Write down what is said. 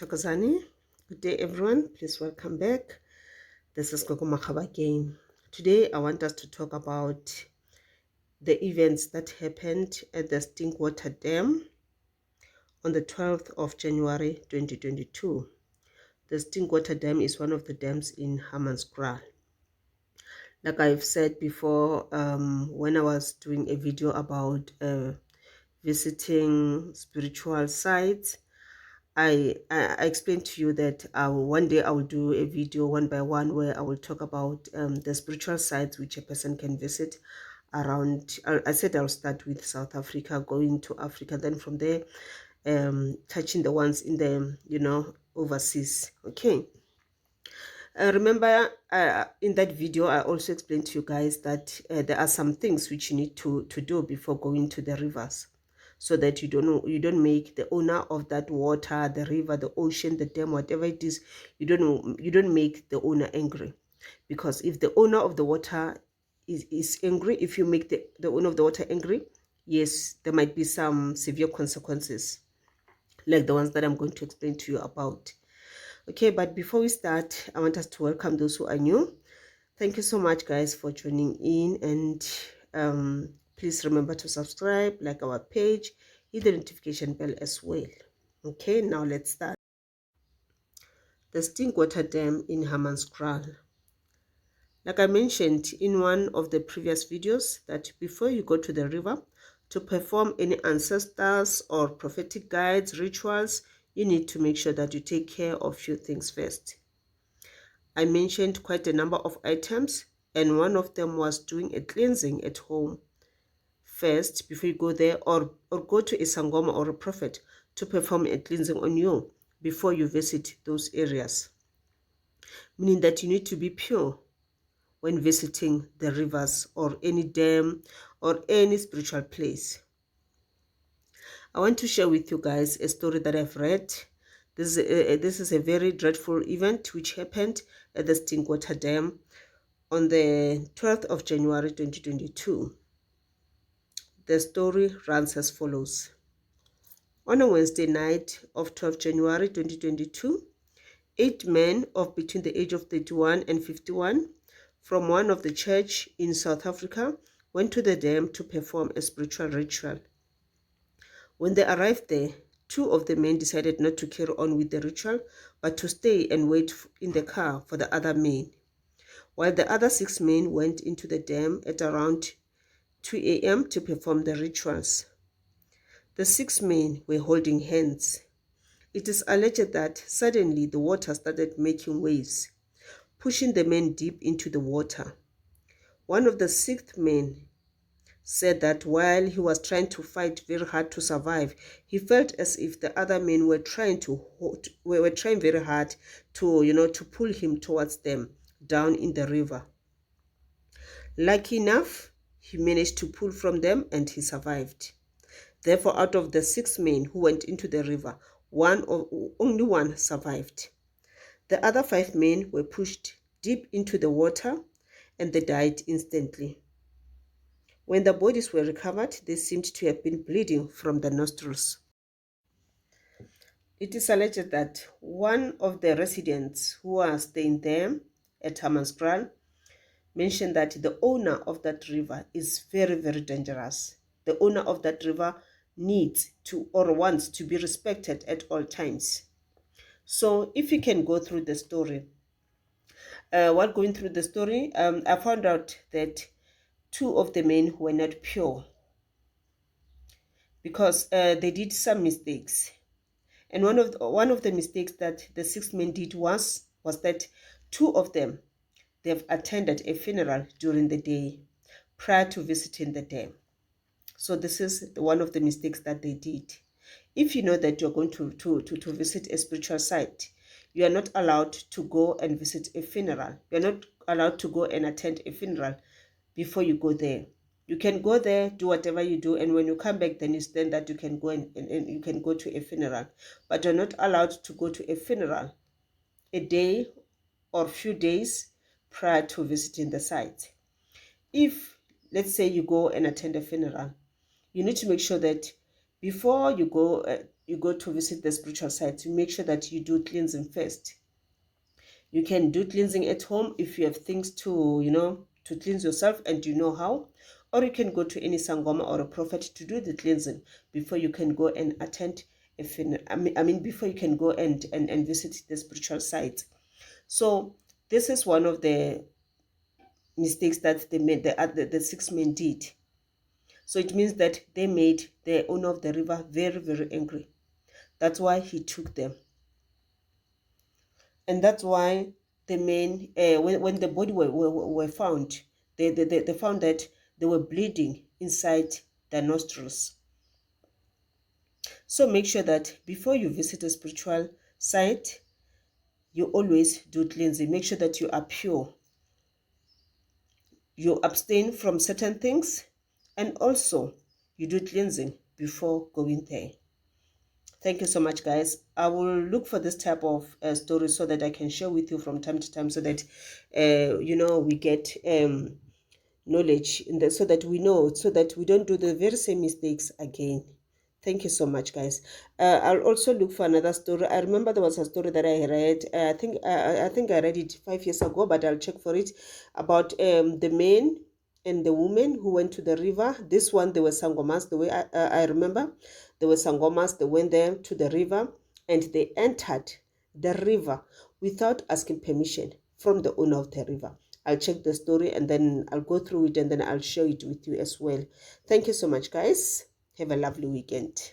Thokozani. Good day, everyone. Please welcome back. This is Gogo Makaba again. Today, I want us to talk about the events that happened at the Stinkwater Dam on the 12th of January 2022. The Stinkwater Dam is one of the dams in Hamanskraal. Like I've said before, when I was doing a video about visiting spiritual sites, I explained to you that one day I will do a video one by one where I will talk about the spiritual sites which a person can visit around. I said I'll start with South Africa, going to Africa, then from there touching the ones in the overseas. Okay. Remember, in that video I also explained to you guys that there are some things which you need to do before going to the rivers, so that you don't make the owner of that water, the river, the ocean, the dam, whatever it is, you don't make the owner angry. Because if the owner of the water is angry, if you make the owner of the water angry, yes, there might be some severe consequences like the ones that I'm going to explain to you about. Okay, but before we start, I want us to welcome those who are new. Thank you so much, guys, for joining in, and please remember to subscribe, like our page, hit the notification bell as well. Okay, now let's start. The Stinkwater Dam in Hamanskraal. Like I mentioned in one of the previous videos, that before you go to the river to perform any ancestors or prophetic guides, rituals, you need to make sure that you take care of few things first. I mentioned quite a number of items, and one of them was doing a cleansing at home first before you go there, or go to a sangoma or a prophet to perform a cleansing on you before you visit those areas. Meaning that you need to be pure when visiting the rivers or any dam or any spiritual place. I want to share with you guys a story that I've read. This is a very dreadful event which happened at the Stinkwater Dam on the 12th of January 2022. The story runs as follows. On a Wednesday night of 12th January 2022, 8 men of between the age of 31 and 51 from one of the church in South Africa went to the dam to perform a spiritual ritual. When they arrived there, 2 of the men decided not to carry on with the ritual, but to stay and wait in the car for the other men, while the other 6 men went into the dam at around 2 a.m. to perform the rituals. The 6 men were holding hands. It is alleged that suddenly the water started making waves, pushing the men deep into the water. One of the 6th men said that while he was trying to fight very hard to survive, he felt as if the other men were trying very hard to pull him towards them down in the river. Lucky enough, he managed to pull from them and he survived. Therefore, out of the 6 men who went into the river, only one survived. The other 5 men were pushed deep into the water and they died instantly. When the bodies were recovered, they seemed to have been bleeding from the nostrils. It is alleged that one of the residents who was staying there at Hamanskraal mentioned that the owner of that river is very, very dangerous. The owner of that river needs to or wants to be respected at all times. So if you can go through the story, while going through the story, I found out that 2 of the men were not pure because they did some mistakes. And one of the mistakes that the 6 men did was that 2 of them, they've attended a funeral during the day prior to visiting the dam. So this is one of the mistakes that they did. If you know that you're going to visit a spiritual site, you are not allowed to go and visit a funeral. You're not allowed to go and attend a funeral before you go there. You can go there, do whatever you do, and when you come back, then it's then that you can go and you can go to a funeral. But you're not allowed to go to a funeral a day or few days prior to visiting the site. If, let's say, you go and attend a funeral, you need to make sure that before you go, you go to visit the spiritual sites, you make sure that you do cleansing first. You can do cleansing at home if you have things to, to cleanse yourself and you know how. Or you can go to any sangoma or a prophet to do the cleansing before you can go and attend. Before you can go and visit the spiritual sites. So this is one of the mistakes that they made, the 6 men did. So it means that they made the owner of the river very, very angry. That's why he took them. And that's why the men, when the body were found, they found that they were bleeding inside their nostrils. So make sure that before you visit a spiritual site, you always do cleansing. Make sure that you are pure. You abstain from certain things, and also you do cleansing before going there. Thank you so much, guys. I will look for this type of stories so that I can share with you from time to time, so that we get knowledge in so that we know, so that we don't do the very same mistakes again. Thank you so much, guys. I'll also look for another story. I remember there was a story that I read. I think I read it 5 years ago, but I'll check for it, about the men and the women who went to the river. This one, they were sangomas. The way I remember, they were sangomas. They went there to the river and they entered the river without asking permission from the owner of the river. I'll check the story and then I'll go through it and then I'll share it with you as well. Thank you so much, guys. Have a lovely weekend.